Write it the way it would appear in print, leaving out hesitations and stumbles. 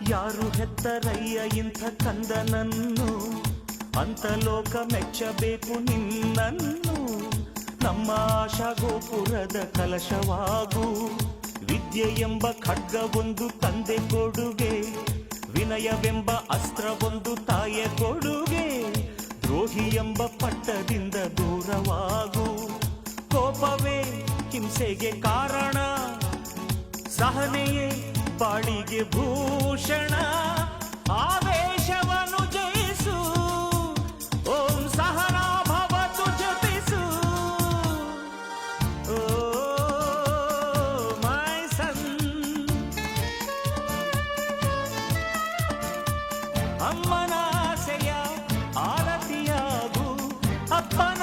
ಯಾರು ಹೆತ್ತರಯ್ಯ ಇಂಥ ಕಂದನನ್ನು, ಅಂತ ಲೋಕ ಮೆಚ್ಚಬೇಕು ನಿನ್ನನ್ನು. ನಮ್ಮ ಆಶಾ ಗೋಪುರದ ಕಲಶವಾಗು, ವಿದ್ಯೆ ಎಂಬ ಖಡ್ಗವೊಂದು ತಂದೆ ಕೊಡುಗೆ, ವಿನಯವೆಂಬ ಅಸ್ತ್ರವೊಂದು ತಾಯ ಕೊಡುಗೆ. ದ್ರೋಹಿ ಎಂಬ ಪಟ್ಟದಿಂದ ದೂರವಾಗು, ಕೋಪವೇ ಹಿಂಸೆಗೆ ಕಾರಣ, ಸಹನೆಯೇ ಬಾಳಿಗೆ ಭೂಷಣ. ಆವೇಶವನ್ನು ಜಯಿಸು, ಓಂ ಸಹನಾ ಭವತು ಜಪಿಸು. ಓ ಮೈ ಸನ್, ಅಮ್ಮನ ಆಸೆಯ ಆರತಿಯಾಗು, ಅಪ್ಪನ